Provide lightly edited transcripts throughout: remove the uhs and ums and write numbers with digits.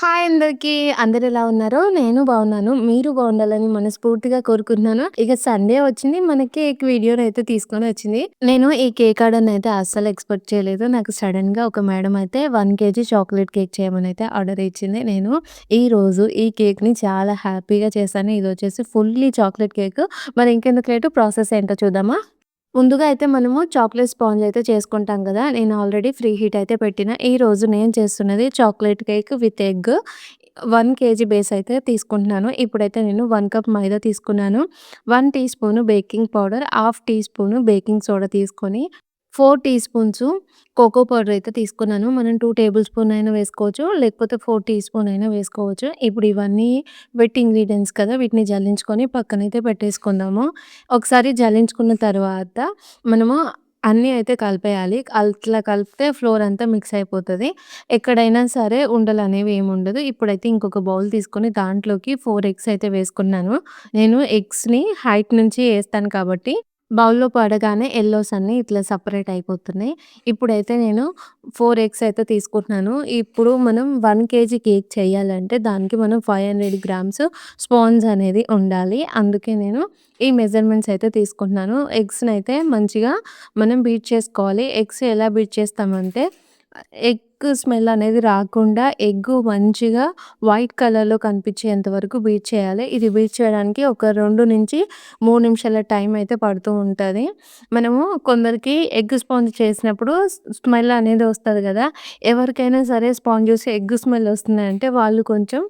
Hi అందరికీ. అందరెలా ఉన్నారో? నేను బాగున్నాను. మీరు బాగుండాలని మనస్ఫూర్తిగా కోరుకుంటున్నాను. ఇక సండే వచ్చింది. మన కేక్ వీడియోనైతే తీసుకొనొచ్చింది. నేను ఈ కేక్ ఆర్డర్‌నైతే అస్సలు ఎక్స్‌పెక్ట్ చేయలేదు. నాకు సడెన్‌గా ఒక మేడం అయితే 1 కేజీ చాక్లేట్ కేక్ చేయమనైతే ఆర్డర్ ఇచ్చింది. నేను ఈరోజు ఈ కేక్‌ని చాలా హ్యాపీగా చేశాను. ఇదొచ్చేసి ఫుల్లీ చాక్లేట్ కేక్. మరి ఇంకెందుకు లేటు ప్రాసెస్ ఏంటో చూద్దామా? ముందుగా అయితే మనము చాక్లేట్ స్పాంజ్ అయితే చేసుకుంటాం గదా! నేను ఆల్రెడీ ఫ్రీ హీట్ అయితే పెట్టిన. ఈరోజు నేను చేస్తున్నది chocolate cake with egg. 1 kg base అయితే తీసుకుంటున్నాను. ఇప్పుడైతే నేను 1 కప్ మైదా తీసుకున్నాను. 1 teaspoon baking powder, half teaspoon baking soda తీసుకొని 4 టీ స్పూన్స్ కోకో పౌడర్ అయితే తీసుకున్నాను. మనం 2 టేబుల్ స్పూన్ అయినా వేసుకోవచ్చు. లేకపోతే 4 టీ స్పూన్ అయినా వేసుకోవచ్చు. ఇప్పుడు ఇవన్నీ వెట్ ఇంగ్రీడియెంట్స్ కదా! వీటిని జల్లించుకొని పక్కనైతే పెట్టేసుకుందాము. ఒకసారి జల్లించుకున్న తర్వాత మనము అన్నీ అయితే కలిపేయాలి. అట్లా కలిపితే ఫ్లోర్ అంతా మిక్స్ అయిపోతది. ఎక్కడైనా సరే ఉండలనేవి ఏముండదు. ఇప్పుడైతే ఇంకొక బౌల్ తీసుకొని దాంట్లోకి 4 ఎగ్స్ అయితే వేసుకున్నాను. నేను ఎగ్స్‌ని హైట్ నుంచి ఏస్తాను కాబట్టి బౌల్‌లో పడగానే యెల్లోస్ అన్నీ ఇట్లా సెపరేట్ అయిపోతున్నాయి. ఇప్పుడైతే నేను 4 ఎగ్స్ అయితే తీసుకుంటున్నాను. ఇప్పుడు మనం 1 కేజీ కేక్ చేయాలంటే దానికి మనం 500 గ్రామ్స్ స్పాంజ్ అనేది ఉండాలి. అందుకే నేను ఈ మెజర్‌మెంట్స్ అయితే తీసుకుంటున్నాను. ఎగ్స్‌నైతే మంచిగా మనం బీట్ చేసుకోవాలి. ఎగ్స్ ఎలా బీట్ చేస్తామంటే ఎగ్ స్మెల్ అనేది రాకుండా ఎగ్గు మంచిగా వైట్ కలర్‌లో కనిపించేంత వరకు బీట్ చేయాలి. ఇది బీట్ చేయడానికి ఒక 2-3 నిమిషాల టైం అయితే పడుతూ ఉంటది. మనము కొందరికి ఎగ్ స్పాంజ్ చేసినప్పుడు స్మెల్ అనేది వస్తది గదా! ఎవరికైనా సరే స్పాంజ్ చూసి ఎగ్ స్మెల్ వస్తుందంటే వాళ్ళు కొంచెం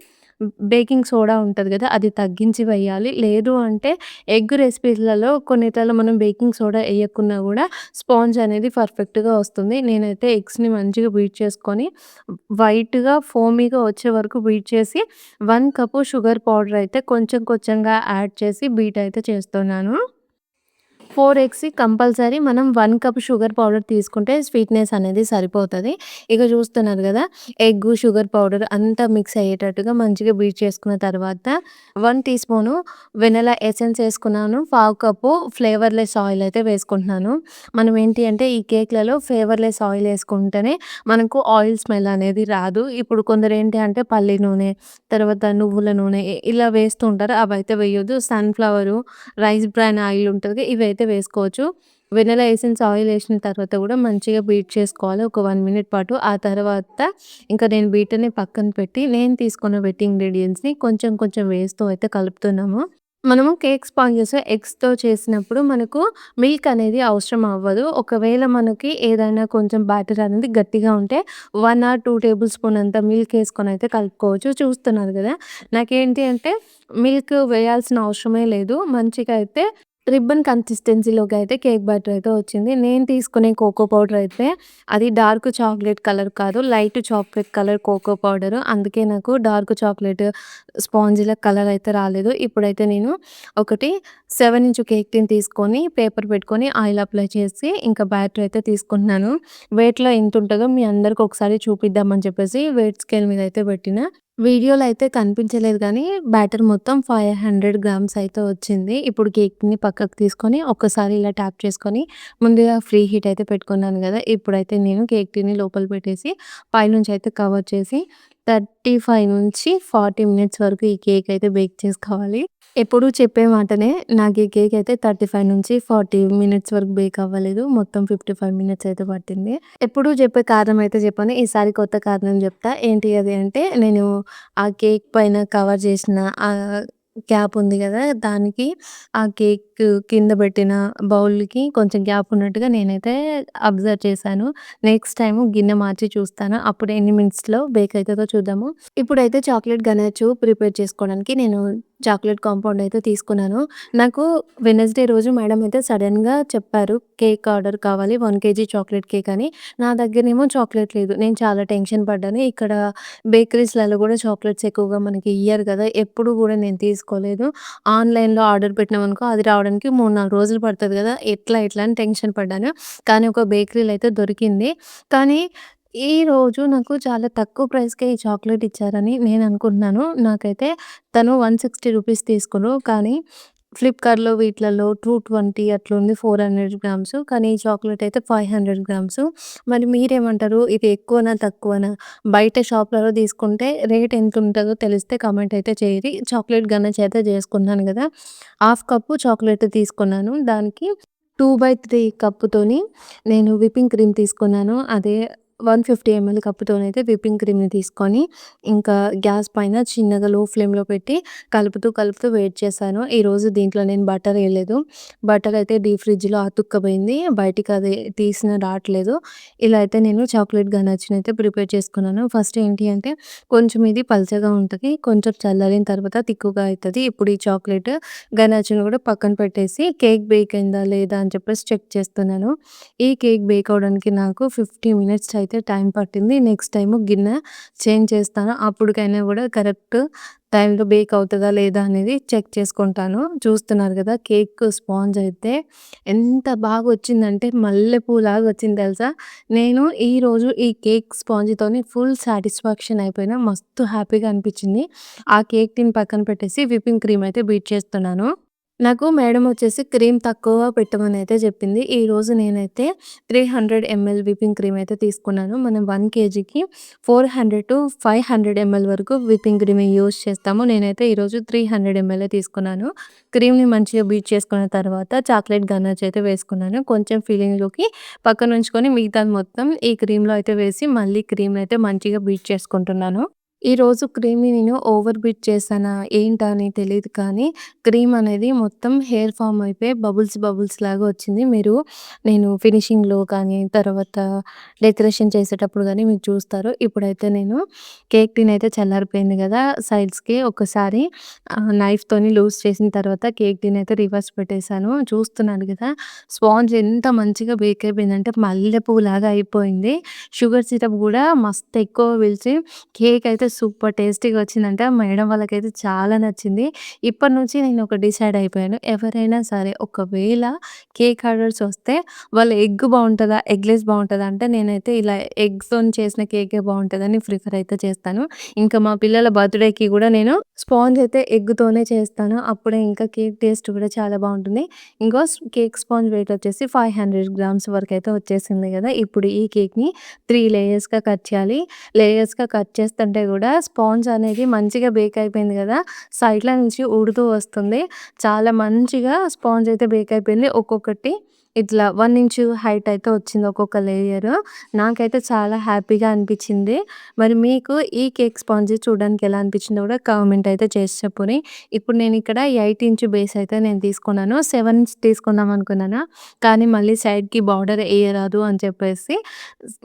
బేకింగ్ సోడా ఉంటది గదా! అది తగ్గించి వేయాలి. లేదు అంటే ఎగ్ రెసిపీస్‌లలో కొన్నిట్లలో మనం బేకింగ్ సోడా ఎయకున్నా గూడా స్పాంజ్ అనేది పర్ఫెక్ట్‌గా వస్తుంది. నేనైతే ఎగ్స్‌ని మంచిగా బీట్ చేసుకొని వైట్‌గా ఫోమీగా వచ్చే వరకు బీట్ చేసి 1 కప్పు షుగర్ పౌడర్ అయితే కొంచెం కొంచెంగా యాడ్ చేసి బీట్ అయితే చేస్తున్నాను. 4 ఎగ్స్‌కి కంపల్సరీ మనం 1 కప్ షుగర్ పౌడర్ తీసుకుంటే స్వీట్‌నెస్ అనేది సరిపోతది. ఇక చూస్తున్నారు గదా! ఎగ్గు, షుగర్ పౌడర్ అంతా మిక్స్ అయ్యేటట్టుగా మంచిగా బీట్ చేసుకున్న తర్వాత 1 టీ స్పూను వెనిల్లా ఎసెన్స్ ఏసుకున్నాను. పావు కప్పు ఫ్లేవర్‌లెస్ ఆయిల్ అయితే వేసుకుంటున్నాను. మనం ఏంటి అంటే ఈ కేక్‌లలో ఫ్లేవర్‌లెస్ ఆయిల్ ఏసుకుంటేనే మనకు ఆయిల్ స్మెల్ అనేది రాదు. ఇప్పుడు కొందరేంటి అంటే పల్లి నూనె, తర్వాత నువ్వుల నూనె ఇలా వేస్తూ ఉంటారు. అవైతే వేయొద్దు. సన్‌ఫ్లవరు, రైస్ బ్రాన్ ఆయిల్ ఉంటది. ఇవైతే వేసుకోవచ్చు. వెనిల్లా ఎసెన్స్ ఆయిల్ ఏసిన తర్వాత గూడా మంచిగా బీట్ చేసుకోవాలి. ఒక 1 మినిట్ పాటు. ఆ తర్వాత ఇంకా నేను బీటర్‌ని పక్కన పెట్టి నేను తీసుకున్న వెట్ ఇంగ్రీడియెంట్స్‌ని కొంచెం కొంచెం వేస్తూ అయితే కలుపుతున్నాము. మనము కేక్ స్పాంజెస్ ఎగ్స్‌తో చేసినప్పుడు మనకు మిల్క్ అనేది అవసరం అవ్వదు. ఒకవేళ మనకి ఏదైనా కొంచెం బ్యాటర్ అనేది గట్టిగా ఉంటే 1 ఆర్ 2 టేబుల్ స్పూన్ అంత మిల్క్ ఏసుకొనైతే కలుపుకోవచ్చు. చూస్తున్నారు గదా! నాకేంటి అంటే మిల్క్ వేయాల్సిన అవసరమే లేదు. మంచిగా అయితే రిబ్బన్ కన్సిస్టెన్సీలోకి అయితే కేక్ బ్యాటర్ అయితే వచ్చింది. నేను తీసుకునే కోకో పౌడర్ అయితే అది డార్క్ చాక్లేట్ కలర్ కాదు. Light chocolate colour cocoa powder. అందుకే నాకు డార్క్ చాక్లేట్ స్పాంజిలా కలర్ అయితే రాలేదు. ఇప్పుడైతే నేను ఒకటి 7 ఇంచు కేక్ టిన్ తీసుకొని పేపర్ పెట్టుకొని ఆయిల్ అప్లై చేసి ఇంకా బ్యాటర్ అయితే తీసుకుంటున్నాను. వెయిట్‌లో ఎంతుంటదో మీ అందరికి ఒకసారి చూపిద్దామని చెప్పేసి వెయిట్ స్కేల్ మీద అయితే పెట్టిన. వీడియోలో అయితే కనిపించలేదు గానీ, బ్యాటర్ మొత్తం 500 గ్రామ్స్ అయితే వచ్చింది. ఇప్పుడు కేక్‌ని పక్కకు తీసుకొని, ఒక్కసారి ఇలా ట్యాప్ చేసుకొని, ముందుగా ఫ్రీ హీట్ అయితే పెట్టుకున్నాను గదా! ఇప్పుడైతే నేను కేక్ టిన్‌ని లోపల పెట్టేసి, పైనుంచి అయితే కవర్ చేసి 35-40 మినిట్స్ వరకు ఈ కేక్ అయితే బేక్ చేసుకోవాలి. ఎప్పుడూ చెప్పే మాటనే. నాకు ఈ కేక్ అయితే 35-40 మినిట్స్ వరకు బేక్ అవ్వలేదు. మొత్తం 55 మినిట్స్ అయితే పట్టింది. ఎప్పుడూ చెప్పే కారణం అయితే చెప్పను. ఈసారి కొత్త కారణం చెప్తా. ఏంటి అది అంటే నేను ఆ కేక్ పైన కవర్ చేసిన క్యాప్ ఉంది గదా! దానికి ఆ కేక్ కింద పెట్టిన బౌల్‌కి కొంచెం గ్యాప్ ఉన్నట్టుగా నేనైతే అబ్జర్వ్ చేశాను. నెక్స్ట్ టైము గిన్నె మార్చి చూస్తాను. అప్పుడు ఎన్ని మినిట్స్‌లో బేక్ అయితదో చూద్దాము. ఇప్పుడైతే చాక్లేట్ గనాచు ప్రిపేర్ చేసుకోవడానికి నేను చాక్లేట్ కాంపౌండ్ అయితే తీసుకున్నాను. నాకు వెడ్నెస్‌డే రోజు మేడం అయితే సడెన్‌గా చెప్పారు. కేక్ ఆర్డర్ కావాలి 1 కేజీ చాక్లేట్ కేక్ అని. నా దగ్గరేమో చాక్లేట్ లేదు. నేను చాలా టెన్షన్ పడ్డాను. ఇక్కడ బేకరీస్‌లలో గూడా చాక్లేట్స్ ఎక్కువగా మనకి ఇయ్యరు గదా! ఎప్పుడు గూడా నేను తీసుకోలేదు. ఆన్‌లైన్‌లో ఆర్డర్ పెట్టినామనుకో అది రావడానికి 3, 4 రోజులు పడతది గదా! ఎట్లా అని టెన్షన్ పడ్డాను. కానీ ఒక బేకరీలో అయితే దొరికింది. కానీ ఈరోజు నాకు చాలా తక్కువ ప్రైస్‌కే ఈ చాక్లేట్ ఇచ్చారని నేను అనుకుంటున్నాను. నాకైతే తను 160 రూపీస్ తీసుకుర్రు. కానీ ఫ్లిప్‌కార్ట్‌లో వీటిలలో 220 అట్లుంది 400 గ్రామ్స్. కానీ ఈ చాక్లేట్ అయితే 500 గ్రామ్స్. మరి మీరేమంటారు? ఇది ఎక్కువనా? తక్కువనా? బయట షాప్‌లలో తీసుకుంటే రేట్ ఎంతుంటదో తెలిస్తే కామెంట్ అయితే చేయండి. చాక్లేట్ గనాష్ అయితే చేసుకున్నాను గదా! హాఫ్ కప్పు చాక్లేట్ తీసుకున్నాను. దానికి 2/3 కప్పుతోని నేను విప్పింగ్ క్రీమ్ తీసుకున్నాను. అదే 150 ఎంఎల్ కప్పుతోనైతే విప్పింగ్ క్రీమ్‌ని తీసుకొని, ఇంకా గ్యాస్ పైన చిన్నగా లో ఫ్లేమ్‌లో పెట్టి కలుపుతూ వెయిట్ చేశాను. ఈరోజు దీంట్లో నేను బటర్ ఎయలేదు. బటర్ అయితే డీప్ ఫ్రిడ్జ్‌లో అతుక్కపోయింది. బయటికది తీసినా రాట్లేదు. ఇలా అయితే నేను చాక్లేట్ గనాష్‌నయితే ప్రిపేర్ చేసుకున్నాను. ఫస్ట్ ఏంటి అంటే కొంచెం ఇది పల్చగా ఉంటది. కొంచెం చల్లారిన తర్వాత తిక్కుగా అయితది. ఇప్పుడు ఈ చాక్లేట్ గనాష్‌ని కూడా పక్కన పెట్టేసి కేక్ బేక్ అయిందా లేదా అని చెప్పేసి చెక్ చేస్తున్నాను. ఈ కేక్ బేక్ అవ్వడానికి నాకు 50 మినిట్స్ అయితే టైం పట్టింది. నెక్స్ట్ టైము గిన్నె చేంజ్ చేస్తాను. అప్పటికైనా కూడా కరెక్ట్ టైంలో బేక్ అవుతదా లేదా అనేది చెక్ చేసుకుంటాను. చూస్తున్నారు కదా! కేక్ స్పాంజ్ అయితే ఎంత బాగొచ్చిందంటే మల్లెపూలాగా వచ్చింది తెలుసా! నేను ఈరోజు ఈ కేక్ స్పాంజ్‌తోని ఫుల్ సాటిస్ఫాక్షన్ అయిపోయినా. మస్తు హ్యాపీగా అనిపించింది. ఆ కేక్ టిన్ పక్కన పెట్టేసి విప్పింగ్ క్రీమ్ అయితే బీట్ చేస్తున్నాను. నాకు మేడం వచ్చేసి క్రీమ్ తక్కువ పెట్టమనయితే చెప్పింది. ఈరోజు నేనైతే 300 ఎంఎల్ విప్పింగ్ క్రీమ్ అయితే తీసుకున్నాను. మనం 1 కేజీకి 400-500 ఎంఎల్ వరకు విప్పింగ్ క్రీమ్ యూజ్ చేస్తాము. నేనైతే ఈరోజు 300 ఎంఎలే తీసుకున్నాను. క్రీమ్‌ని మంచిగా బీట్ చేసుకున్న తర్వాత చాక్లేట్ గనాష్ అయితే వేసుకున్నాను. కొంచెం ఫిల్లింగ్‌లోకి పక్కనుంచుకొని మిగతాది మొత్తం ఈ క్రీమ్‌లో అయితే వేసి మళ్ళీ క్రీమ్‌నయితే మంచిగా బీట్ చేసుకుంటున్నాను. ఈరోజు క్రీమ్‌ని నేను ఓవర్ బీట్ చేశానా, ఏంటా అని తెలీదు కానీ, క్రీమ్ అనేది మొత్తం హెయిర్ ఫార్మ్ అయిపోయి బబుల్స్ లాగా వచ్చింది. మీరు నేను ఫినిషింగ్‌లో కానీ, తర్వాత డెకరేషన్ చేసేటప్పుడు గానీ మీరు చూస్తారు. ఇప్పుడైతే నేను కేక్ టిన్ అయితే చల్లారిపోయింది గదా! సైడ్స్‌కి ఒకసారి నైఫ్‌తోని లూజ్ చేసిన తర్వాత కేక్ టిన్ అయితే రివర్స్ పెట్టేసాను. చూస్తున్నారు గదా! స్పాంజ్ ఎంత మంచిగా బేక్ అయిపోయిందంటే మల్లె పువ్వులాగా అయిపోయింది. షుగర్ సిరప్ గూడా మస్తు ఎక్కువ పీల్చి కేక్ అయితే సూపర్ టేస్టీగా వచ్చిందంట. మేడం వాళ్ళకైతే చాలా నచ్చింది. ఇప్పటి నుంచి నేను ఒక డిసైడ్ అయిపోయాను. ఎవరైనా సరే ఒకవేళ కేక్ ఆర్డర్స్ వస్తే వాళ్ళు ఎగ్ బావుంటదా? ఎగ్‌లెస్ బావుంటదా? అంటే నేనైతే ఇలా ఎగ్స్‌తోని చేసిన కేకే బావుంటదని ప్రిఫర్ అయితే చేస్తాను. ఇంకా మా పిల్లల బర్త్‌డేకి గూడా నేను స్పాంజ్ అయితే ఎగ్‌తోనే చేస్తాను. అప్పుడే ఇంకా కేక్ టేస్ట్ కూడా చాలా బావుంటుంది. ఇంకో కేక్ స్పాంజ్ వెయిట్ వచ్చేసి 500 గ్రామ్స్ వరకైతే వచ్చేసింది గదా! ఇప్పుడు ఈ కేక్‌ని 3 లేయర్స్‌గా కట్ చేయాలి. లేయర్స్‌గా కట్ చేస్తుంటే గూడా స్పాంజ్ అనేది మంచిగా బేక్ అయిపోయింది గదా! సైడ్‌ల నుంచి ఊడుతూ వస్తుంది. చాలా మంచిగా స్పాంజ్ అయితే బేక్ అయిపోయింది. ఒక్కొక్కటి ఇట్లా 1 ఇంచు హైట్ అయితే వచ్చింది ఒక్కొక్క లేయరు. నాకైతే చాలా హ్యాపీగా అనిపిచ్చింది. మరి మీకు ఈ కేక్ స్పాంజ్ చూడడానికి ఎలా అనిపిచ్చిందో గూడా కామెంట్ అయితే చేసి చెప్పురి. ఇప్పుడు నేనిక్కడ 8 ఇంచు బేస్ అయితే నేను తీసుకున్నాను. 7 ఇంచ్ తీసుకుందాం అనుకున్నాను. కానీ మళ్ళీ సైడ్‌కి బార్డర్ ఎయరాదు అని చెప్పేసి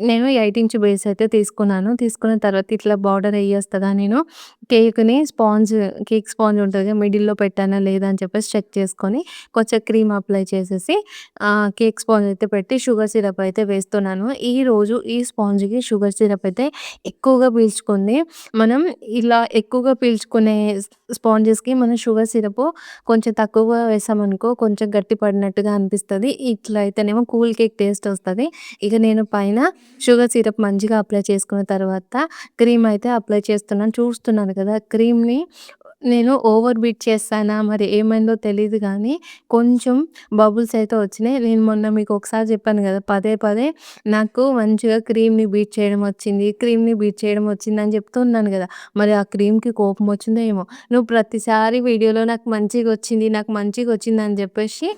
నేను 8 ఇంచ్ బేస్ అయితే తీసుకున్నాను. తీసుకున్న తర్వాత ఇట్లా బార్డర్ ఎయ్యొస్తదా నేను కేక్ స్పాంజ్ ఉంటది కదా! మిడిల్‌లో పెట్టానా లేదా అని చెప్పేసి చెక్ చేసుకొని కొంచెం క్రీమ్ అప్లై చేసేసి కేక్ స్పాంజ్ అయితే పెట్టి షుగర్ సిరప్ అయితే వేస్తున్నాను. ఈరోజు ఈ స్పాంజ్‌కి షుగర్ సిరప్ అయితే ఎక్కువగా పీల్చుకుంది. మనం ఇలా ఎక్కువగా పీల్చుకునే స్పాంజెస్‌కి మనం షుగర్ సిరపు కొంచెం తక్కువగా వేసామనుకో కొంచెం గట్టి పడినట్టుగా అనిపిస్తది. ఇట్లా అయితేనేమో కూల్ కేక్ టేస్ట్ వస్తది. ఇక నేను పైన షుగర్ సిరప్ మంచిగా అప్లై చేసుకున్న తర్వాత క్రీమ్ అయితే అప్లై చేస్తున్నాను. చూస్తున్నారు కదా! క్రీమ్‌ని నేను ఓవర్ బీట్ చేశానా మరి ఏమైందో తెలీదు గానీ, కొంచెం బబుల్స్ అయితే వచ్చినాయి. నేను మొన్న మీకు ఒకసారి చెప్పాను గదా! పదే నాకు మంచిగా క్రీమ్‌ని బీట్ చేయడం వచ్చిందని చెప్తూ ఉన్నాను గదా! మరి ఆ క్రీమ్‌కి కోపం వచ్చిందో ఏమో! నువ్వు ప్రతిసారి వీడియోలో నాకు మంచిగొచ్చిందని జెప్పేసి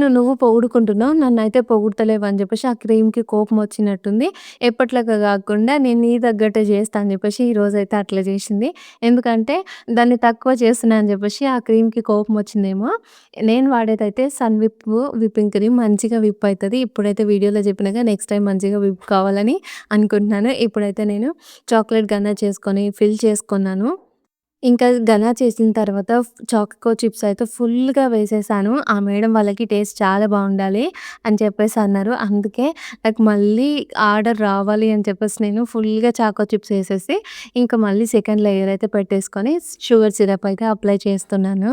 నువ్వు పొగుడుకుంటున్నావు. నన్నయితే పొగుడుతలేవని జెప్పేసి ఆ క్రీమ్‌కి కోపమొచ్చినట్టుంది. ఎప్పట్లాగా గాకుండా నేను నీ తగ్గట్టే జేస్తా అని జెప్పేసి ఈరోజైతే అట్లా జేసింది. ఎందుకంటే దాన్ని తక్కువ చేస్తున్నా అని జెప్పేసి ఆ క్రీమ్‌కి కోపమొచ్చిందేమో. నేను వాడేదైతే విప్పింగ్ క్రీమ్ మంచిగా విప్ అయితది. ఇప్పుడైతే వీడియోలో జెప్పినగా నెక్స్ట్ టైమ్ మంచిగా విప్ కావాలని అనుకుంటున్నాను. ఇప్పుడైతే నేను చాక్లేట్ గనాష్ చేసుకొని ఫిల్ చేసుకున్నాను. ఇంకా చేసిన తర్వాత చాకో చిప్స్ అయితే ఫుల్‌గా వేసేసాను. ఆ మేడం వాళ్ళకి టేస్ట్ చాలా బావుండాలి అని చెప్పేసి అన్నారు. అందుకే నాకు మళ్ళీ ఆర్డర్ రావాలి అని చెప్పేసి నేను ఫుల్‌గా చాకో చిప్స్ ఏసేసి, ఇంకా మళ్ళీ సెకండ్ లేయర్ అయితే పెట్టేసుకొని షుగర్ సిరప్ అయితే అప్లై చేస్తున్నాను.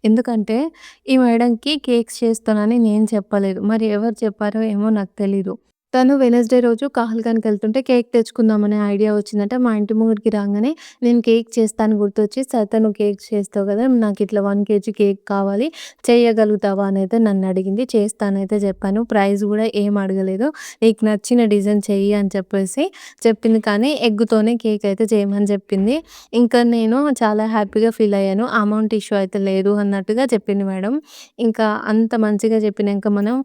ఎందుకంటే ఈ మేడంకి కేక్స్ చేస్తానని నేను చెప్పలేదు. మరి ఎవరు చెప్పారో ఏమో నాకు తెలీదు. తను వెడ్నెస్‌డే రోజు కాహల్‌గానికెళ్తుంటే కేక్ తెచ్చుకుందామనే ఐడియా వచ్చిందట. మా ఇంటి ముంగటికి రాంగానే నేను కేక్ చేస్తా అని గుర్తొచ్చి, "సరిత నువ్వు కేక్ చేస్తావు గదా! నాకిట్లా 1 కేజీ కేక్ కావాలి. చేయగలుగుతావా?" అనైతే నన్నడిగింది. చేస్తానైతే జెప్పాను. ప్రైస్ గూడా ఏం అడగలేదు. "నీకు నచ్చిన డిజైన్ చెయ్యి" అని చెప్పేసి చెప్పింది. కానీ ఎగ్గుతోనే కేక్ అయితే చేయమని జెప్పింది. ఇంకా నేను చాలా హ్యాపీగా ఫీల్ అయ్యాను. అమౌంట్ ఇష్యూ అయితే లేదు అన్నట్టుగా చెప్పింది మేడం. ఇంకా అంత మంచిగా చెప్పినంక మనం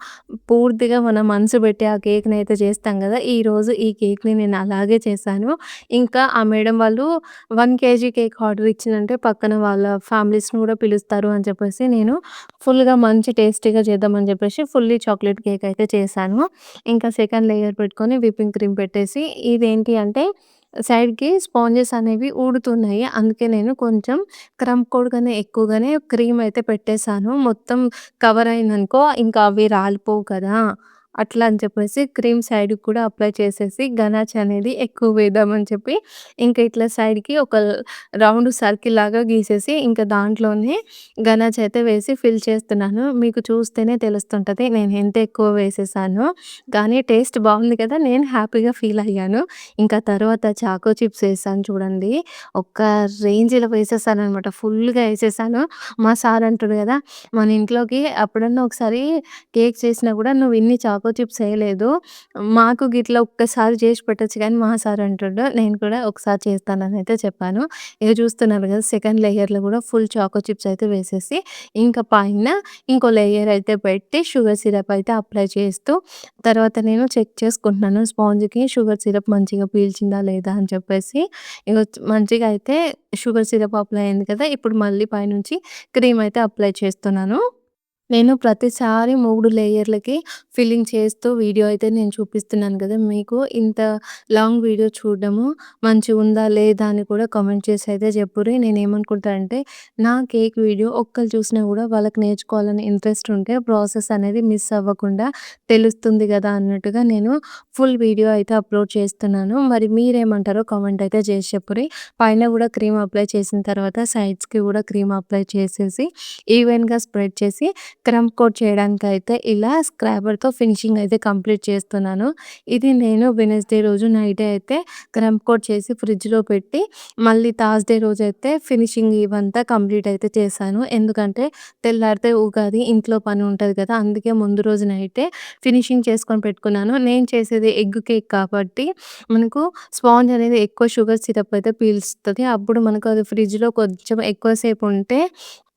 పూర్తిగా మన మనసు పెట్టి ఆ కేక్‌నైతే చేస్తాం గదా! ఈరోజు ఈ కేక్‌ని నేను అలాగే చేశాను. ఇంకా ఆ మేడం వాళ్ళు 1 కేజీ కేక్ ఆర్డర్ ఇచ్చిందంటే పక్కన వాళ్ళ ఫ్యామిలీస్‌ని గూడా పిలుస్తారు అని చెప్పేసి నేను ఫుల్‌గా మంచి టేస్టీగా చేద్దామని చెప్పేసి ఫుల్లీ చాక్లేట్ కేక్ అయితే చేశాను. ఇంకా సెకండ్ లేయర్ పెట్టుకొని విప్పింగ్ క్రీమ్ పెట్టేసి ఇదేంటి అంటే సైడ్‌కి స్పాంజెస్ అనేవి ఊడుతున్నాయి. అందుకే నేను కొంచెం క్రమ్ కోడ్ కన్నా ఎక్కువగానే క్రీమ్ అయితే పెట్టేసాను. మొత్తం కవర్ అయిందనుకో ఇంకా అవి రాలిపోవు కదా! అట్లా అని చెప్పేసి క్రీమ్ సైడ్‌కి కూడా అప్లై చేసేసి గనాచ్ అనేది ఎక్కువ వేద్దామని చెప్పి ఇంకా ఇట్లా సైడ్‌కి ఒక రౌండ్ సర్కిల్‌లాగా గీసేసి ఇంకా దాంట్లోనే గనాచ్ అయితే వేసి ఫిల్ చేస్తున్నాను. మీకు చూస్తేనే తెలుస్తుంటది నేను ఎంత ఎక్కువ వేసేసానో. కానీ టేస్ట్ బావుంది కదా! నేను హ్యాపీగా ఫీల్ అయ్యాను. ఇంకా తర్వాత చాకో చిప్స్ ఏసాను చూడండి. ఒక రేంజ్‌లో వేసేసాననమాట. ఫుల్‌గా ఏసేసాను. మా సార్ అంటుండు గదా! మన ఇంట్లోకి అప్పుడన్నా ఒకసారి కేక్ చేసినా గూడా నువ్వు ఇన్ని చాకో చిప్స్ ఎయలేదు. మాకు గిట్లా ఒక్కసారి చేసి పెట్టొచ్చు గానీ మా సార్ అంటుండు. నేను కూడా ఒకసారి చేస్తాననయితే చెప్పాను. ఇగ చూస్తున్నారు గదా! సెకండ్ లేయర్‌లో గూడా ఫుల్ చాకో చిప్స్ అయితే వేసేసి, ఇంకా పైన ఇంకో లేయర్ అయితే పెట్టి షుగర్ సిరప్ అయితే అప్లై చేస్తూ, తర్వాత నేను చెక్ చేసుకుంటున్నాను స్పాంజ్‌కి షుగర్ సిరప్ మంచిగా పీల్చిందా లేదా అని చెప్పేసి. ఇగ మంచిగా అయితే షుగర్ సిరప్ అప్లై అయింది కదా! ఇప్పుడు మళ్ళీ పైనుంచి క్రీమ్ అయితే అప్లై చేస్తున్నాను. నేను ప్రతిసారి 3 లేయర్‌లకి ఫిల్లింగ్ చేస్తూ వీడియో అయితే నేను చూపిస్తున్నాను గదా! మీకు ఇంత లాంగ్ వీడియో చూడడము మంచిగుందా? లేదా? అని కూడా కామెంట్ చేసి అయితే చెప్పుర్రి. నేనేమనుకుంటా అంటే నా కేక్ వీడియో ఒక్కళ్ళు చూసినా గూడా వాళ్ళకి నేర్చుకోవాలని ఇంట్రెస్ట్ ఉంటే ప్రాసెస్ అనేది మిస్ అవ్వకుండా తెలుస్తుంది గదా! అన్నట్టుగా నేను ఫుల్ వీడియో అయితే అప్‌లోడ్ చేస్తున్నాను. మరి మీరేమంటారో కామెంట్ అయితే చేసి చెప్పుర్రి. పైన గూడా క్రీమ్ అప్లై చేసిన తర్వాత సైడ్స్‌కి గూడా క్రీమ్ అప్లై చేసేసి ఈవెన్‌గా స్ప్రెడ్ చేసి క్రమ్ కోట్ చేయడానికైతే ఇలా స్క్రాబర్‌తో ఫినిషింగ్ అయితే కంప్లీట్ చేస్తున్నాను. ఇది నేను వెడ్నెస్‌డే రోజు నైటే అయితే క్రమ్ కోట్ చేసి ఫ్రిడ్జ్‌లో పెట్టి, మళ్ళీ థర్స్‌డే రోజైతే ఫినిషింగ్ ఇవంతా కంప్లీట్ అయితే చేశాను. ఎందుకంటే తెల్లారితే ఉగాది, ఇంట్లో పని ఉంటది కదా! అందుకే ముందు రోజు నైటే ఫినిషింగ్ చేసుకొని పెట్టుకున్నాను. నేను చేసేది ఎగ్ కేక్ కాబట్టి మనకు స్పాంజ్ అనేది ఎక్కువ షుగర్ సిరప్ అయితే పీల్చుతది. అప్పుడు మనకు అది ఫ్రిడ్జ్‌లో కొంచెం ఎక్కువ సేపు ఉంటే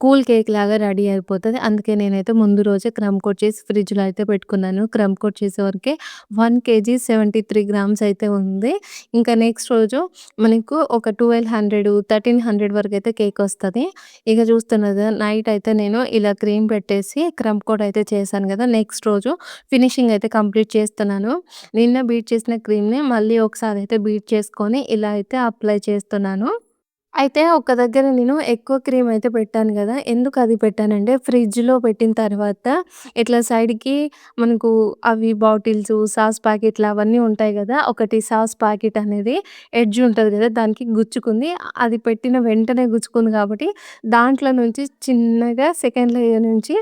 కూల్ కేక్‌లాగా రెడీ అయిపోతది. అందుకే నేనైతే ముందు రోజే క్రమ్ కోట్ చేసి ఫ్రిడ్జ్‌లో అయితే పెట్టుకున్నాను. క్రమ్ కోట్ చేసేవరకే 1 కేజీ 73 గ్రామ్స్ అయితే ఉంది. ఇంకా నెక్స్ట్ రోజు మనకు ఒక 1200, 1300 వరకైతే కేకొస్తది. ఇక చూస్తున్నారు కదా! నైట్ అయితే నేను ఇలా క్రీమ్ పెట్టేసి క్రమ్ కోట్ అయితే చేశాను కదా! నెక్స్ట్ రోజు ఫినిషింగ్ అయితే కంప్లీట్ చేస్తున్నాను. నిన్న బీట్ చేసిన క్రీమ్‌ని మళ్ళీ ఒకసారి అయితే బీట్ చేసుకొని ఇలా అయితే అప్లై చేస్తున్నాను. అయితే ఒక దగ్గర నేను ఎక్కువ క్రీమ్ అయితే పెట్టాను గదా! ఎందుకది పెట్టానంటే ఫ్రిడ్జ్‌లో పెట్టిన తర్వాత ఇట్లా సైడ్‌కి మనకు అవి బాటిల్సు, సాస్ ప్యాకెట్లు అవన్నీ ఉంటాయి గదా! ఒకటి సాస్ ప్యాకెట్ అనేది ఎడ్జ్ ఉంటది గదా! దానికి గుచ్చుకుంది. అది పెట్టిన వెంటనే గుచ్చుకుంది కాబట్టి దాంట్లో నుంచి చిన్నగా సెకండ్ లేయర్ నుంచి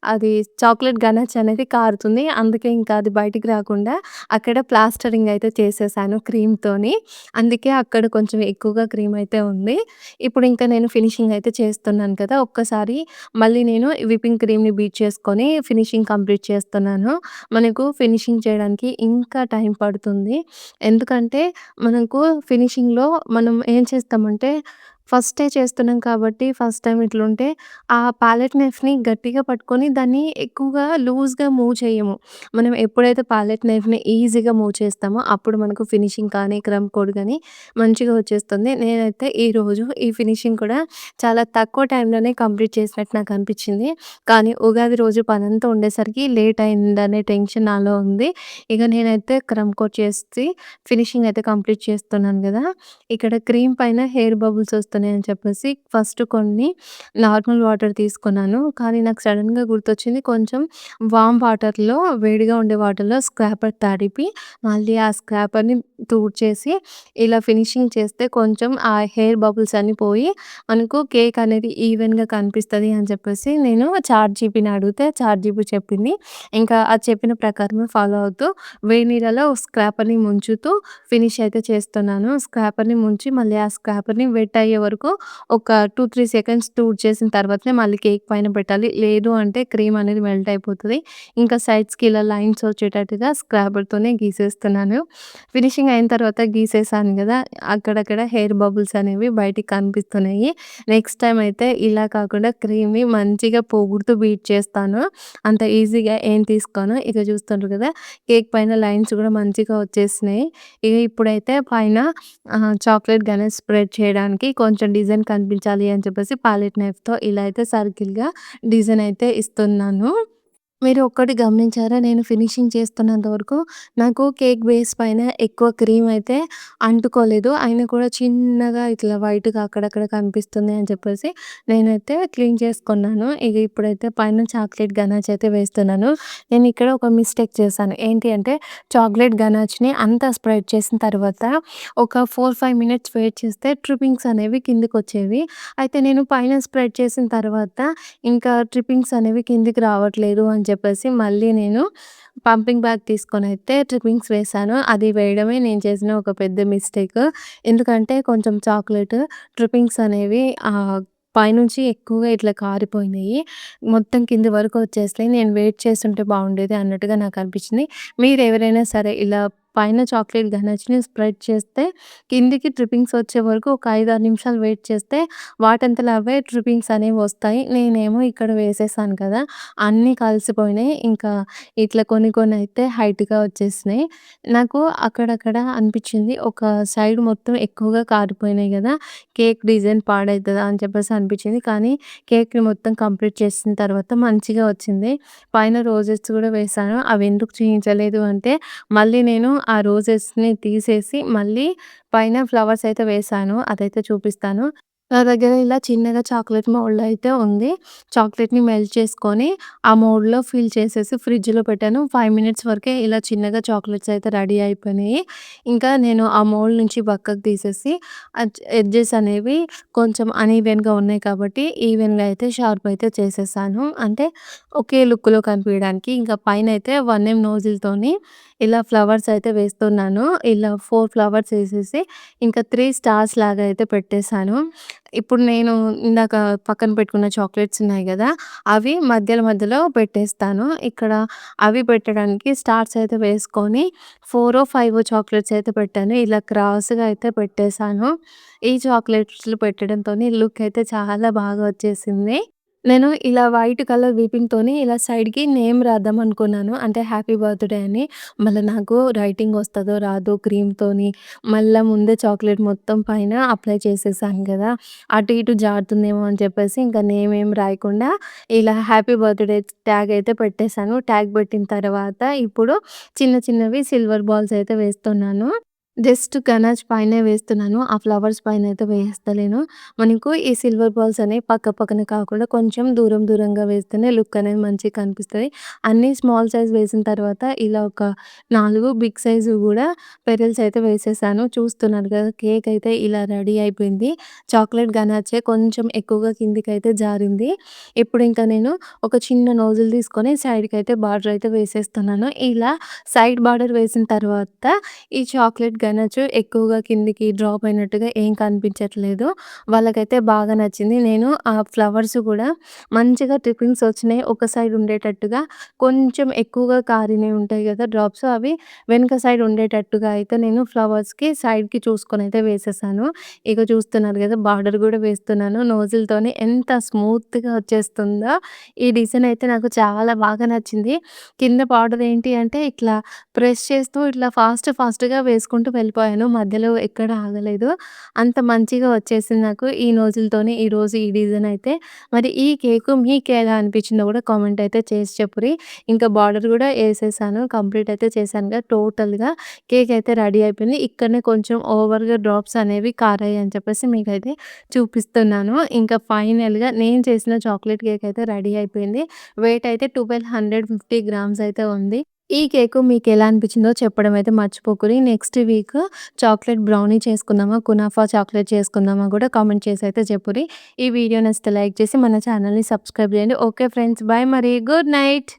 అది చాక్లేట్ గనాచ్ అనేది కారుతుంది. అందుకే ఇంకా అది బయటికి రాకుండా అక్కడ ప్లాస్టరింగ్ అయితే చేసేసాను క్రీమ్‌తోని. అందుకే అక్కడ కొంచెం ఎక్కువగా క్రీమ్ అయితే ఉంది. ఇప్పుడు ఇంకా నేను ఫినిషింగ్ అయితే చేస్తున్నాను కదా! ఒక్కసారి మళ్ళీ నేను విప్పింగ్ క్రీమ్‌ని బీట్ చేసుకొని ఫినిషింగ్ కంప్లీట్ చేస్తున్నాను. మనకు ఫినిషింగ్ చేయడానికి ఇంకా టైం పడుతుంది. ఎందుకంటే మనకు ఫినిషింగ్‌లో మనం ఏం చేస్తామంటే ఫస్టే చేస్తున్నాం కాబట్టి ఫస్ట్ టైమ్ ఇట్లుంటే ఆ పాలెట్ నైఫ్‌ని గట్టిగా పట్టుకొని దాన్ని ఎక్కువగా లూజ్‌గా మూవ్ చేయము. మనం ఎప్పుడైతే పాలెట్ నైఫ్‌ని ఈజీగా మూవ్ చేస్తామో అప్పుడు మనకు ఫినిషింగ్ కానీ, క్రమ్ కోడ్ గాని మంచిగా వచ్చేస్తుంది. నేనైతే ఈరోజు ఈ ఫినిషింగ్ కూడా చాలా తక్కువ టైంలోనే కంప్లీట్ చేసినట్టు నాకనిపిచ్చింది. కానీ ఉగాది రోజు పనంతా ఉండేసరికి లేట్ అయిందనే టెన్షన్ నాలో ఉంది. ఇక నేనైతే క్రమ్ కోట్ చేసి ఫినిషింగ్ అయితే కంప్లీట్ చేస్తున్నాను గదా! ఇక్కడ క్రీమ్ పైన హెయిర్ బబుల్స్ వస్తున్నాయని చెప్పేసి ఫస్ట్ కొన్ని నార్మల్ వాటర్ తీసుకున్నాను. కానీ నాకు సడెన్‌గా గుర్తొచ్చింది కొంచెం వార్మ్ వాటర్‌లో వేడిగా ఉండే వాటర్‌లో స్క్రాపర్ తడిపి మళ్ళీ ఆ స్క్రాపర్‌ని తుడిచేసి ఇలా ఫినిషింగ్ చేస్తే కొంచెం ఆ హెయిర్ బబుల్స్ అన్నీ పోయి మనకు కేక్ అనేది ఈవెన్‌గా కనిపిస్తది అని చెప్పేసి నేను చాట్‌జీపీని అడిగితే చాట్‌జీపీ చెప్పింది. ఇంకా అది చెప్పిన ప్రకారమే ఫాలో అవుతూ వేడి నీళ్ళలో స్క్రాపర్‌ని ముంచుతూ ఫినిష్ అయితే చేస్తున్నాను. స్క్రాపర్‌ని ముంచి మళ్ళీ ఆ స్క్రాపర్‌ని వెట్ అయ్యే వరకు ఒక 2, 3 సెకండ్స్ తుడిచేసిన తర్వాతనే మళ్ళీ కేక్ పైన పెట్టాలి. లేదు అంటే క్రీమ్ అనేది మెల్ట్ అయిపోతది. ఇంకా సైడ్స్‌కి ఇలా లైన్స్ వచ్చేటట్టుగా స్క్రాపర్‌తోనే గీసేస్తున్నాను. ఫినిషింగ్ అయిన తర్వాత గీసేసాను గదా! అక్కడక్కడ హెయిర్ బబుల్స్ అనేవి బయటికి కనిపిస్తున్నాయి. నెక్స్ట్ టైమ్ అయితే ఇలా కాకుండా క్రీమ్‌ని మంచిగా పొగుడుతూ బీట్ చేస్తాను. అంత ఈజీగా ఏం తీసుకోను. ఇక చూస్తుండ్రు కదా! కేక్ పైన లైన్స్ గూడా మంచిగా వచ్చేసినాయి. ఇగ ఇప్పుడైతే పైన చాక్లేట్ గనాష్ స్ప్రెడ్ చేయడానికి కొంచెం డిజైన్ కనిపించాలి అని చెప్పేసి పాలెట్ నైఫ్‌తో ఇలా అయితే సర్కిల్‌గా డిజైన్ అయితే ఇస్తున్నాను. మీరు ఒక్కటి గమనించారా? నేను ఫినిషింగ్ చేస్తున్నంత వరకు నాకు కేక్ బేస్ పైన ఎక్కువ క్రీమ్ అయితే అంటుకోలేదు. అయినా కూడా చిన్నగా ఇట్లా వైట్‌గా అక్కడక్కడ కనిపిస్తుంది అని చెప్పేసి నేనైతే క్లీన్ చేసుకున్నాను. ఇగ ఇప్పుడైతే పైన చాక్లేట్ గనాచ్ అయితే వేస్తున్నాను. నేను ఇక్కడ ఒక మిస్టేక్ చేశాను. ఏంటి అంటే చాక్లేట్ గనాచ్‌ని అంతా స్ప్రెడ్ చేసిన తర్వాత ఒక 4, 5 మినిట్స్ వెయిట్ చేస్తే ట్రిప్పింగ్స్ అనేవి కిందకొచ్చేవి. అయితే నేను పైన స్ప్రెడ్ చేసిన తర్వాత ఇంకా ట్రిప్పింగ్స్ అనేవి కిందికి రావట్లేదు అని చెప్పేసి మళ్ళీ నేను పంపింగ్ బ్యాగ్ తీసుకొనైతే ట్రిప్పింగ్స్ వేశాను. అది వేయడమే నేను చేసిన ఒక పెద్ద మిస్టేక్. ఎందుకంటే కొంచెం చాక్లేట్ ట్రిప్పింగ్స్ అనేవి పైనుంచి ఎక్కువగా ఇట్లా కారిపోయినాయి. మొత్తం కింది వరకు వచ్చేసినాయి. నేను వెయిట్ చేసుంటే బాగుండేది అన్నట్టుగా నాకనిపించింది. మీరెవరైనా సరే ఇలా పైన చాక్లేట్ గనాచ్‌ని స్ప్రెడ్ చేస్తే కిందికి ట్రిప్పింగ్స్ వచ్చే వరకు ఒక 5, 6 నిమిషాలు వెయిట్ చేస్తే వాటంతట అవే ట్రిప్పింగ్స్ అనేవి వస్తాయి. నేనేమో ఇక్కడ వేసేసాను కదా! అన్నీ కలిసిపోయినాయి. ఇంకా ఇట్లా కొన్ని కొన్ని అయితే హైట్‌గా వచ్చేసినాయి. నాకు అక్కడక్కడ అనిపిచ్చింది ఒక సైడ్ మొత్తం ఎక్కువగా కారిపోయినాయి గదా! కేక్ డిజైన్ పాడైతదా అని చెప్పేసి అనిపిచ్చింది. కానీ కేక్‌ని మొత్తం కంప్లీట్ చేసిన తర్వాత మంచిగా వచ్చింది. పైన రోజెస్ గూడా వేశాను. అవి ఎందుకు చూయించలేదు అంటే మళ్ళీ నేను ఆ రోజెస్‌ని తీసేసి మళ్ళీ పైన ఫ్లవర్స్ అయితే వేశాను. అదైతే చూపిస్తాను. నా దగ్గర ఇలా చిన్నగా చాక్లేట్ మౌల్డ్ అయితే ఉంది. చాక్లేట్‌ని మెల్ట్ చేసుకొని, ఆ మౌల్డ్‌లో ఫిల్ చేసేసి ఫ్రిడ్జ్‌లో పెట్టాను. 5 మినిట్స్ వరకే ఇలా చిన్నగా చాక్లేట్స్ అయితే రెడీ అయిపోయినాయి. ఇంకా నేను ఆ మౌల్డ్ నుంచి పక్కకు తీసేసి ఎడ్జెస్ అనేవి కొంచెం అనీవెన్‌గా ఉన్నాయి కాబట్టి, ఈవెన్‌గా అయితే షార్ప్ అయితే చేసేసాను. అంటే ఒకే లుక్‌లో కనిపియడానికి. ఇంకా పైనైతే 1M నోజిల్‌తోని ఇలా ఫ్లవర్స్ అయితే వేస్తున్నాను. ఇలా 4 ఫ్లవర్స్ ఏసేసి, ఇంకా 3 స్టార్స్ లాగా అయితే పెట్టేసాను. ఇప్పుడు నేను ఇందాక పక్కన పెట్టుకున్న చాక్లెట్స్ ఉన్నాయి గదా! అవి మధ్యలో మధ్యలో పెట్టేస్తాను. ఇక్కడ అవి పెట్టడానికి స్టార్స్ అయితే వేసుకొని 4 5 చాక్లెట్స్ అయితే పెట్టాను. ఇలా క్రాస్‌గా అయితే పెట్టేసాను. ఈ చాక్లెట్స్‌లు పెట్టడంతోని లుక్ అయితే చాలా బాగా వచ్చేసింది. నేను ఇలా వైట్ కలర్ వీపింగ్‌తోని ఇలా సైడ్‌కి నేమ్ రాద్దాం అనుకున్నాను. అంటే హ్యాపీ బర్త్‌డే అని. మళ్ళా నాకు రైటింగ్ వస్తదో రాదో క్రీమ్‌తోని మళ్ళా ముందే చాక్లేట్ మొత్తం పైన అప్లై చేసేసాను గదా! అటు ఇటు జారుతుందేమో అని చెప్పేసి ఇంకా నేమ్ ఏం రాయకుండా ఇలా హ్యాపీ బర్త్‌డే ట్యాగ్ అయితే పెట్టేసాను. ట్యాగ్ పెట్టిన తర్వాత ఇప్పుడు చిన్న చిన్నవి సిల్వర్ బాల్స్ అయితే వేస్తున్నాను. జస్ట్ గనాచ్ పైనే వేస్తున్నాను. ఆ ఫ్లవర్స్ పైనయితే వేస్తలేను. మనకు ఈ సిల్వర్ బాల్స్ అనేవి పక్క పక్కన కాకుండా కొంచెం దూరం దూరంగా వేస్తేనే లుక్ అనేది మంచిగా కనిపిస్తది. అన్నీ స్మాల్ సైజ్ వేసిన తర్వాత ఇలా ఒక 4 బిగ్ సైజు గూడా పెటల్స్ అయితే వేసేసాను. చూస్తున్నారు కదా! కేక్ అయితే ఇలా రెడీ అయిపోయింది. చాక్లేట్ గనాచే కొంచెం ఎక్కువగా కిందికైతే జారింది. ఇప్పుడు ఇంకా నేను ఒక చిన్న నోజిల్ తీసుకొని సైడ్‌కైతే బార్డర్ అయితే వేసేస్తున్నాను. ఇలా సైడ్ బార్డర్ వేసిన తర్వాత ఈ చాక్లేట్ గనాచు ఎక్కువగా కిందికి డ్రాప్ అయినట్టుగా ఏం కనిపించట్లేదు. వాళ్ళకైతే బాగా నచ్చింది. నేను ఆ ఫ్లవర్స్ గూడా మంచిగా ట్రిప్పింగ్స్ వచ్చినాయి. ఒక సైడ్ ఉండేటట్టుగా కొంచెం ఎక్కువగా కారినయి ఉంటాయి గదా! డ్రాప్స్ అవి వెనక సైడ్ ఉండేటట్టుగా అయితే నేను ఫ్లవర్స్‌కి సైడ్‌కి చూసుకొనైతే వేసేసాను. ఇక చూస్తున్నారు గదా! బార్డర్ గూడా వేస్తున్నాను. నోజిల్‌తోని ఎంత స్మూత్‌గా వచ్చేస్తుందో. ఈ డిజైన్ అయితే నాకు చాలా బాగా నచ్చింది. కింద బార్డర్ ఏంటి అంటే ఇట్లా ప్రెస్ చేస్తూ ఇట్లా ఫాస్ట్‌గా వేసుకుంటూ వెళ్ళిపోయాను. మధ్యలో ఎక్కడ ఆగలేదు. అంత మంచిగా వచ్చేసింది నాకు ఈ నోజులతోనే ఈరోజు ఈ డిజైన్ అయితే. మరి ఈ కేకు మీకెలా అనిపించిందో కూడా కామెంట్ అయితే చేసి చెప్పురి. ఇంకా బార్డర్ కూడా ఏసేసాను. కంప్లీట్ అయితే చేశానుగా టోటల్‌గా. కేక్ అయితే రెడీ అయిపోయింది. ఇక్కడనే కొంచెం ఓవర్‌గా డ్రాప్స్ అనేవి కారాయి అని చెప్పేసి మీకైతే చూపిస్తున్నాను. ఇంకా ఫైనల్‌గా నేను చేసిన చాక్లేట్ కేక్ అయితే రెడీ అయిపోయింది. వెయిట్ అయితే 1250 గ్రామ్స్ అయితే ఉంది. ఈ కేకు మీకెలా అనిపించిందో చెప్పడం అయితే మర్చిపోకురి. నెక్స్ట్ వీక్ చాక్లేట్ బ్రౌనీ చేసుకుందామా, కునాఫా చాక్లేట్ చేసుకుందామా కూడా కామెంట్ చేసి అయితే చెప్పురి. ఈ వీడియో నచ్చితే లైక్ చేసి మన ఛానల్‌ని సబ్స్క్రైబ్ చేయండి. ఓకే ఫ్రెండ్స్, బాయ్ మరి. Good night.